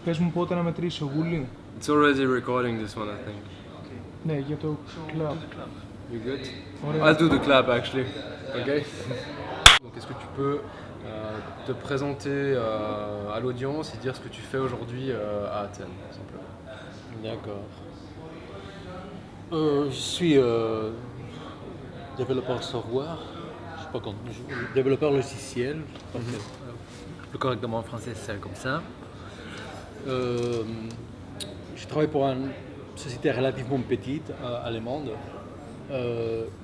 Πες μου πότε να μετρήσω, Γούλη. It's already recording this one, I think. Ναι, για το club. You good? Ωραία. I'll do the clap actually. Okay. Donc, est-ce que tu peux te présenter à l'audience et dire ce que tu fais aujourd'hui à Athènes, simplement? D'accord. Je suis développeur software, je sais pas développeur logiciel, je sais pas plus correctement en français c'est comme ça. Je travaille pour une société relativement petite allemande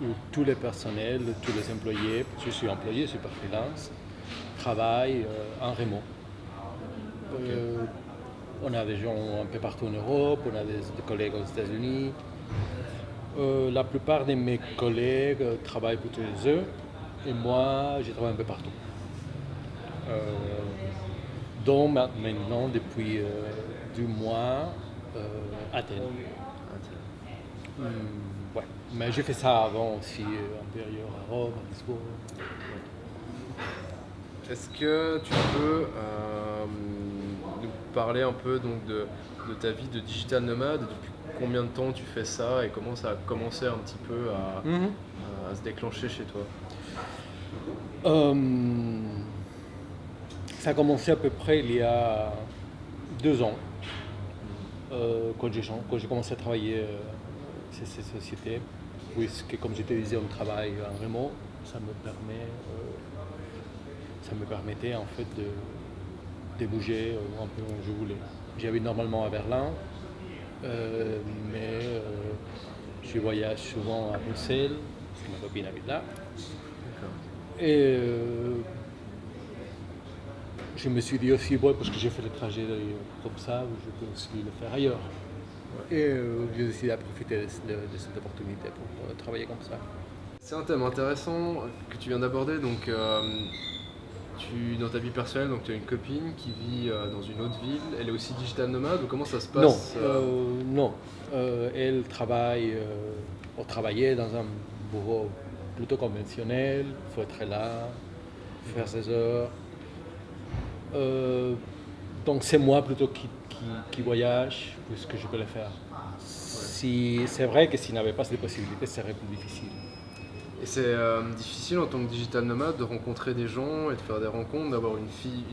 où tous les personnels, tous les employés, je suis employé, je suis pas freelance, travaillent en remote. On a des gens un peu partout en Europe, on a des collègues aux États-Unis. La plupart de mes collègues travaillent plutôt eux et moi je travaille un peu partout. Dont maintenant depuis 2 mois Athènes. Ouais. Mais j'ai fait ça avant aussi en période à Rome, à Lisbonne. Est-ce que tu peux nous parler un peu donc, de ta vie de digital nomade, depuis combien de temps tu fais ça et comment ça a commencé un petit peu à se déclencher chez toi? Ça a commencé à peu près il y a 2 ans, quand j'ai commencé à travailler chez cette société, puisque comme je te disais, on travaille en remote, ça me permettait en fait de bouger un peu où je voulais. J'habite normalement à Berlin, mais je voyage souvent à Bruxelles, parce que ma copine habite là. Et je me suis dit aussi, bon, parce que j'ai fait le trajet comme ça, je peux aussi le faire ailleurs. Et j'ai décidé de profiter de cette opportunité pour travailler comme ça. C'est un thème intéressant que tu viens d'aborder. Donc, dans ta vie personnelle, donc, tu as une copine qui vit dans une autre ville. Elle est aussi digital nomade ou comment ça se passe? Non. Elle travaillait dans un bureau plutôt conventionnel. Il faut être là, faire ses heures. Donc c'est moi plutôt qui voyage puisque je peux le faire. Si, c'est vrai que s'il n'y avait pas cette possibilité, ce serait plus difficile. Et c'est difficile en tant que digital nomade de rencontrer des gens et de faire des rencontres, d'avoir une vie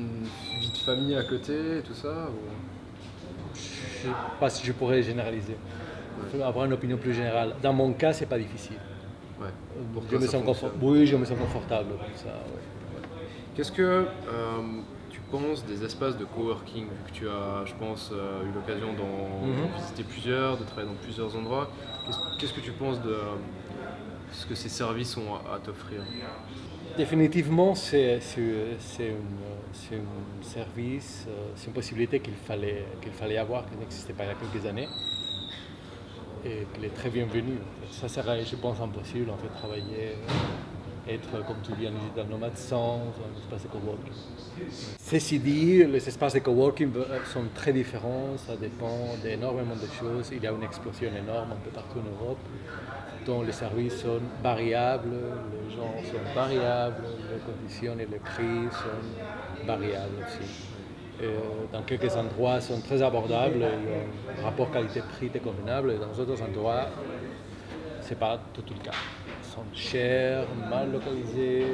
de famille à côté et tout ça ou... Je ne sais pas si je pourrais généraliser. Il faut avoir une opinion plus générale. Dans mon cas, c'est pas difficile. Ouais. Je me sens oui, je me sens confortable comme ça. Ouais. Qu'est-ce que tu penses des espaces de coworking, vu que tu as, je pense, eu l'occasion d'en visiter plusieurs, de travailler dans plusieurs endroits? Qu'est-ce que tu penses de ce que ces services ont à t'offrir? Définitivement, c'est un service, c'est une possibilité qu'il fallait avoir, qui n'existait pas il y a quelques années, et qu'il est très bienvenu. Ça serait, je pense, impossible en fait, travailler, être, comme tu dis, un digital nomade sans un espace de coworking. Ceci dit, les espaces de coworking sont très différents, ça dépend d'énormément de choses. Il y a une explosion énorme un peu partout en Europe, dont les services sont variables, les gens sont variables, les conditions et les prix sont variables aussi. Dans quelques endroits, ils sont très abordables, le rapport qualité-prix est convenable, et dans d'autres endroits, ce n'est pas tout le cas. Ils sont chers, mal localisés,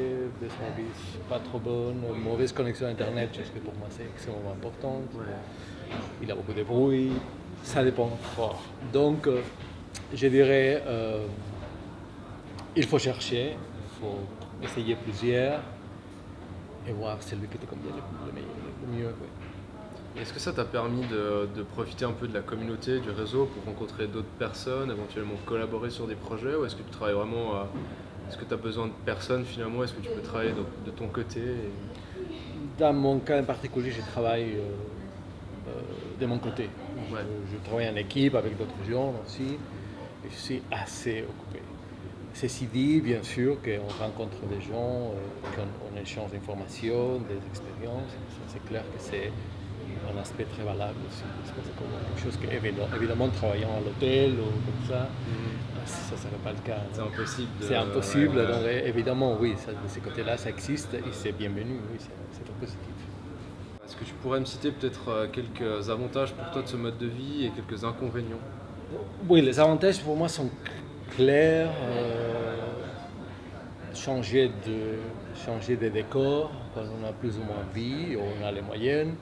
des services pas trop bons, mauvaise connexion Internet, ce que pour moi c'est extrêmement important. Il y a beaucoup de bruit, ça dépend fort. Donc, je dirais, il faut chercher, il faut essayer plusieurs et voir celui qui te convient le mieux. Oui. Est-ce que ça t'a permis de profiter un peu de la communauté, du réseau pour rencontrer d'autres personnes, éventuellement collaborer sur des projets, ou est-ce que tu travailles vraiment est-ce que tu as besoin de personnes finalement? Est-ce que tu peux travailler de ton côté Dans mon cas en particulier, je travaille de mon côté. Ouais. Je travaille en équipe avec d'autres gens aussi et je suis assez occupé. Ceci dit, bien sûr qu'on rencontre des gens, qu'on échange d'informations, des expériences. C'est clair que c'est un aspect très valable aussi. C'est comme quelque chose que, évidemment, travaillant à l'hôtel ou comme ça, ça ne serait pas le cas. C'est impossible. C'est impossible, donc évidemment, oui, de ce côté-là, ça existe et c'est bienvenu, oui, c'est très positif. Est-ce que tu pourrais me citer peut-être quelques avantages pour toi de ce mode de vie et quelques inconvénients? Oui, les avantages pour moi sont clairs. Changer de décor quand on a plus ou moins envie, on a les moyens,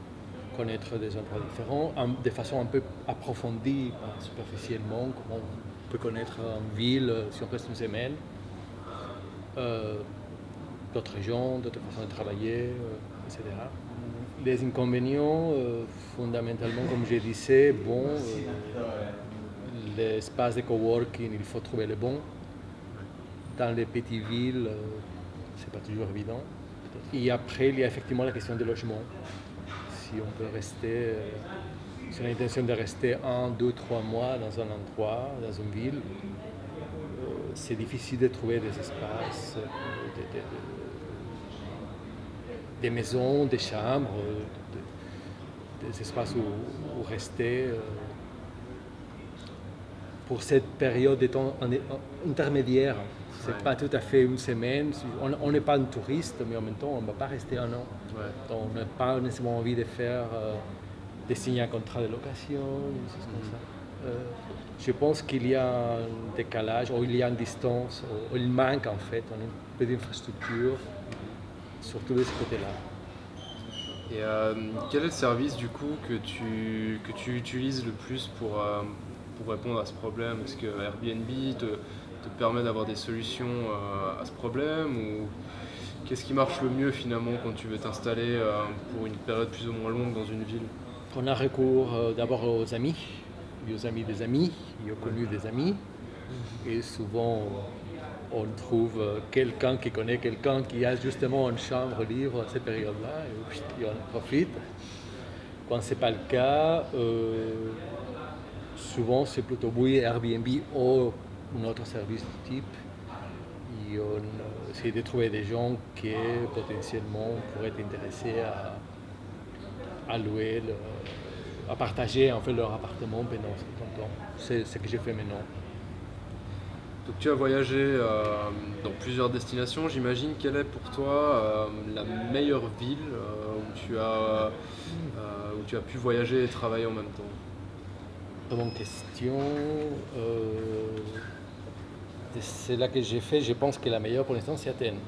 connaître des endroits différents, de façon un peu approfondie, pas superficiellement, comme on peut connaître en ville si on reste une semaine. D'autres gens, d'autres façons de travailler, etc. Les inconvénients, fondamentalement, comme je disais, bon, l'espace de coworking, il faut trouver le bon. Dans les petites villes, c'est pas toujours évident. Et après, il y a effectivement la question du logement. Si on peut rester, si on a l'intention de rester 1, 2, 3 mois dans un endroit, dans une ville, c'est difficile de trouver des espaces, des maisons, des chambres, des espaces où rester. Pour cette période de temps intermédiaire, c'est pas tout à fait une semaine. On n'est pas un touriste, mais en même temps, on ne va pas rester un an. Donc, on n'a pas nécessairement envie de faire, de signer un contrat de location, des choses comme ça. Je pense qu'il y a un décalage, ou il y a une distance, ou il manque en fait un peu d'infrastructure, surtout de ce côté-là. Et quel est le service du coup que tu utilises le plus pour répondre à ce problème? Est-ce que Airbnb te permet d'avoir des solutions à ce problème, ou qu'est-ce qui marche le mieux finalement quand tu veux t'installer pour une période plus ou moins longue dans une ville? On a recours d'abord aux amis des amis, ils ont connu des amis, et souvent on trouve quelqu'un qui connaît quelqu'un qui a justement une chambre libre à cette période-là, et on en profite. Quand ce n'est pas le cas, souvent c'est plutôt Airbnb ou un autre service du type. Et on essaie de trouver des gens qui potentiellement pourraient être intéressés à louer, à partager en fait leur appartement pendant ce temps. C'est ce que j'ai fait maintenant. Donc tu as voyagé dans plusieurs destinations, j'imagine. Quelle est pour toi la meilleure ville où tu as pu voyager et travailler en même temps? Bonne question. C'est là que j'ai fait, je pense que la meilleure pour l'instant c'est Athènes.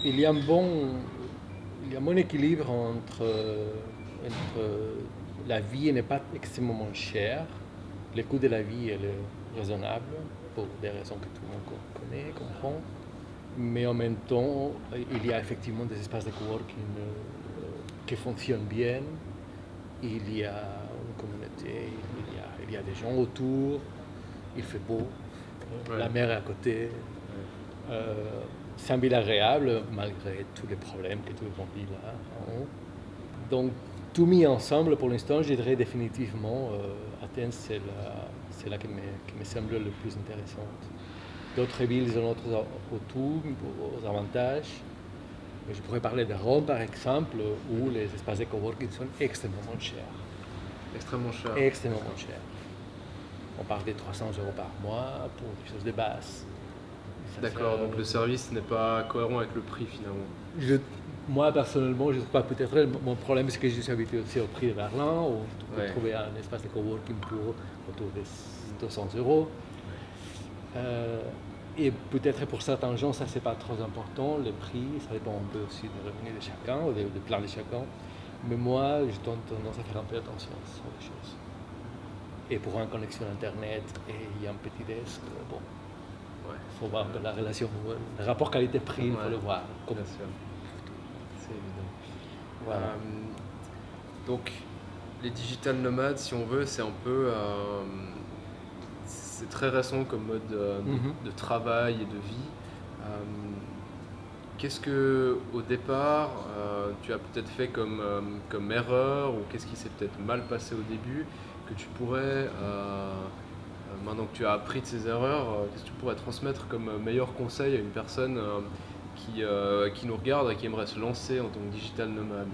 Il y a un bon équilibre entre la vie n'est pas extrêmement chère, le coût de la vie est raisonnable, pour des raisons que tout le monde connaît, comprend, mais en même temps, il y a effectivement des espaces de coworking qui fonctionnent bien, il y a une communauté, il y a des gens autour, il fait beau, la mer est à côté. C'est une ville agréable malgré tous les problèmes que tout le monde vit là. Donc, tout mis ensemble, pour l'instant, je dirais définitivement Athènes, c'est là qui me semble le plus intéressante. D'autres villes ont d'autres aux avantages. Je pourrais parler de Rome, par exemple, où les espaces de coworking sont extrêmement chers. Extrêmement cher. Extrêmement chers. On parle de 300 € par mois pour des choses de base. D'accord, donc le service n'est pas cohérent avec le prix finalement. Moi, personnellement, je ne sais pas, peut-être mon problème, c'est que je suis habitué aussi au prix de Berlin, où tu peux trouver un espace de coworking pour autour de 200 €. Et peut-être pour certains gens, ça, c'est pas trop important, le prix, ça dépend un peu aussi des revenus de chacun, ou des plans de chacun. Mais moi, j'ai tendance à faire un peu attention sur les choses. Et pour une connexion Internet et il y a un petit desk, bon, il faut voir la relation, le rapport qualité-prix, il faut le voir. Bien sûr. C'est évident. Voilà. Donc, les digital nomades, si on veut, c'est un peu... c'est très récent comme mode de travail et de vie. Qu'est-ce que, au départ, tu as peut-être fait comme erreur, ou qu'est-ce qui s'est peut-être mal passé au début, que tu pourrais, maintenant que tu as appris de ces erreurs, qu'est-ce que tu pourrais transmettre comme meilleur conseil à une personne qui nous regarde et qui aimerait se lancer en tant que digital nomade?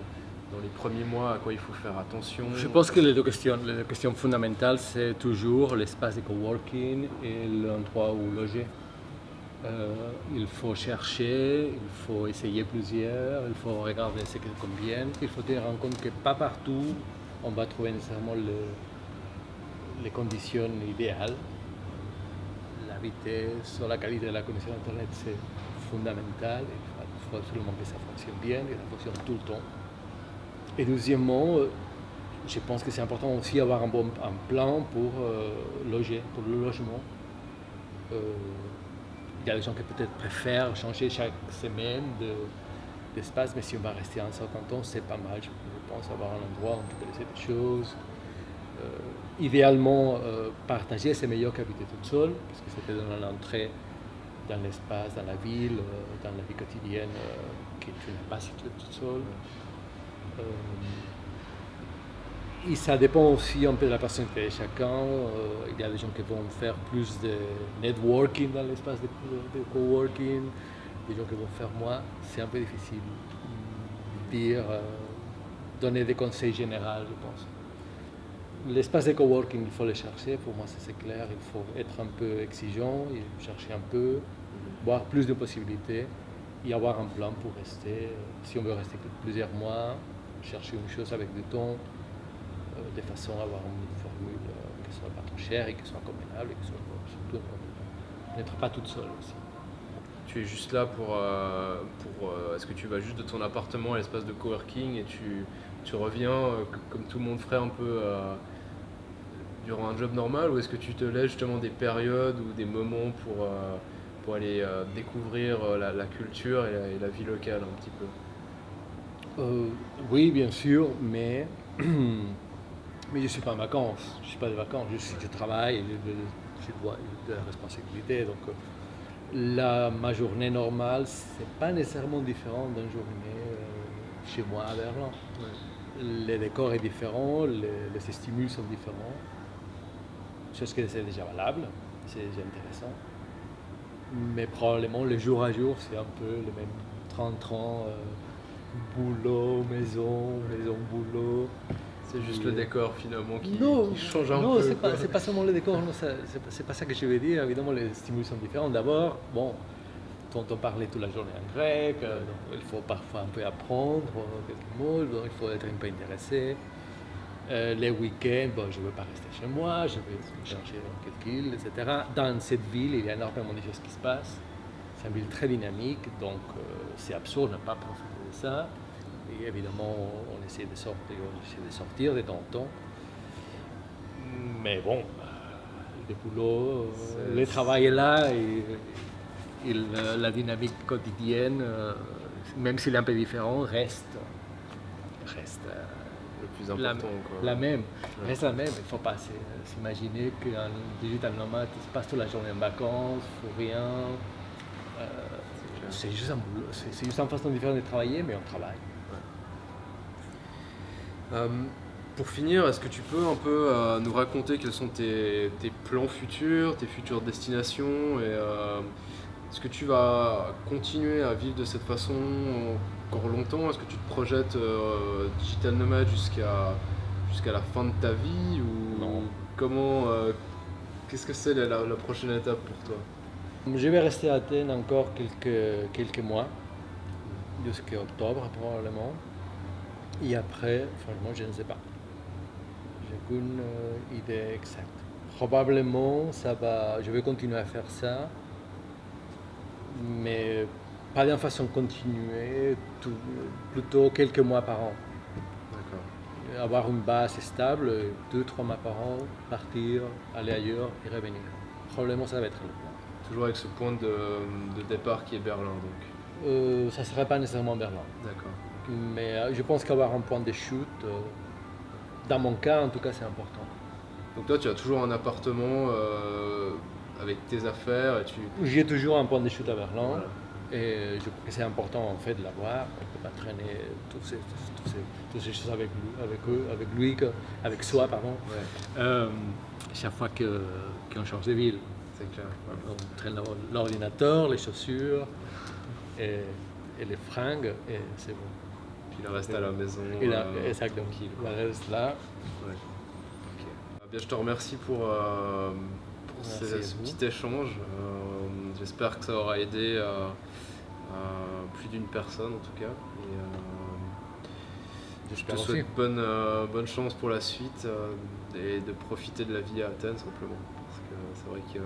Dans les premiers mois, à quoi il faut faire attention? Je pense que les deux questions fondamentales, c'est toujours l'espace de coworking et l'endroit où loger. Il faut chercher, il faut essayer plusieurs, il faut regarder ce qui convient. Il faut tenir en compte que pas partout on va trouver nécessairement les conditions idéales. La vitesse ou la qualité de la connexion Internet, c'est fondamental. Il faut absolument que ça fonctionne bien, que ça fonctionne tout le temps. Et deuxièmement, je pense que c'est important aussi d'avoir un plan pour loger, pour le logement. Il y a des gens qui peut-être préfèrent changer chaque semaine d'espace, mais si on va rester un certain temps, c'est pas mal. Je pense avoir un endroit où on peut laisser des choses. Idéalement, partager, c'est meilleur qu'habiter toute seule, parce que ça te donne l'entrée dans l'espace, dans la ville, dans la vie quotidienne, que tu n'as pas si tu es toute seule. Et ça dépend aussi un peu de la personnalité de chacun. Il y a des gens qui vont faire plus de networking dans l'espace de coworking, des gens qui vont faire moins. C'est un peu difficile de dire, donner des conseils généraux, je pense. L'espace de coworking, il faut le chercher, pour moi c'est clair. Il faut être un peu exigeant, chercher un peu, voir plus de possibilités et avoir un plan pour rester. Si on veut rester plusieurs mois, chercher une chose avec du temps, de façon à avoir une formule qui ne soit pas trop chère et qui soit convenable et qui soit surtout n'être pas toute seule aussi. Tu es juste là pour est-ce que tu vas juste de ton appartement à l'espace de coworking et tu reviens comme tout le monde ferait un peu durant un job normal, ou est-ce que tu te laisses justement des périodes ou des moments pour aller découvrir la culture et la vie locale un petit peu? Oui, bien sûr, mais je ne suis pas en vacances. Je ne suis pas de vacances, je travaille, j'ai de la responsabilité. Donc, ma journée normale, ce n'est pas nécessairement différent d'une journée chez moi à Berlin. Ouais. Le décor est différent, les stimuli sont différents. Chose que c'est déjà valable, c'est déjà intéressant. Mais probablement, le jour à jour, c'est un peu le même 30-30, boulot, maison, boulot. C'est juste le décor finalement qui change un peu. Non, c'est pas seulement le décor, non, c'est pas ça que je veux dire. Évidemment, les stimuli sont différents. D'abord, bon, on parlait toute la journée en grec, donc il faut parfois un peu apprendre quelques mots, donc il faut être un peu intéressé. Les week-ends, bon, je ne veux pas rester chez moi, je vais chercher dans quelques îles, etc. Dans cette ville, il y a énormément de choses qui se passent. C'est une ville très dynamique, donc c'est absurde de ne pas profiter de ça. Et évidemment, on essaie de sortir de temps en temps. Mais bon, le boulot, le travail est là et la dynamique quotidienne, même s'il est un peu différent, reste le plus important. La même. Ouais. Reste la même. Il ne faut pas s'imaginer qu'un digital nomade passe toute la journée en vacances, il ne faut rien. C'est juste un boulot. C'est juste une façon différente de travailler, mais on travaille. Pour finir, est-ce que tu peux un peu nous raconter quels sont tes plans futurs, tes futures destinations, et est-ce que tu vas continuer à vivre de cette façon encore longtemps? Est-ce que tu te projettes digital nomade jusqu'à la fin de ta vie, ou non? Comment qu'est-ce que c'est la prochaine étape pour toi? Je vais rester à Athènes encore quelques mois, jusqu'à octobre probablement. Et après, franchement, je ne sais pas. J'ai aucune idée exacte. Probablement, je vais continuer à faire ça, mais pas d'une façon continuée, plutôt quelques mois par an. D'accord. Avoir une base stable, 2-3 mois par an, partir, aller ailleurs et revenir. Probablement, ça va être le plan. Toujours avec ce point de départ qui est Berlin, donc. Ça ne serait pas nécessairement Berlin. D'accord. Mais je pense qu'avoir un point de chute, dans mon cas en tout cas, c'est important. Donc toi, tu as toujours un appartement avec tes affaires et tu... J'ai toujours un point de chute à Berlin. Voilà. Et je crois que c'est important en fait de l'avoir. On ne peut pas traîner toutes ces choses avec lui, avec soi, pardon. Ouais. Chaque fois qu'on change de ville. C'est clair. Ouais. On traîne l'ordinateur, les chaussures et les fringues et c'est bon. Puis le reste à la maison. Exactement. Tranquille. Le reste là. Ouais. Okay. Bien, je te remercie pour ce petit échange. j'espère que ça aura aidé plus d'une personne en tout cas. Je te J'espère aussi. souhaite bonne chance pour la suite et de profiter de la vie à Athènes simplement. Parce que c'est vrai que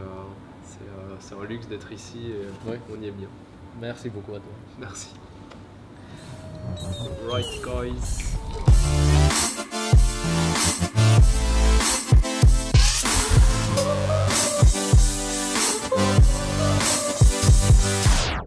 c'est un luxe d'être ici et Oui. on y est bien. Merci beaucoup à toi. Merci. Right guys.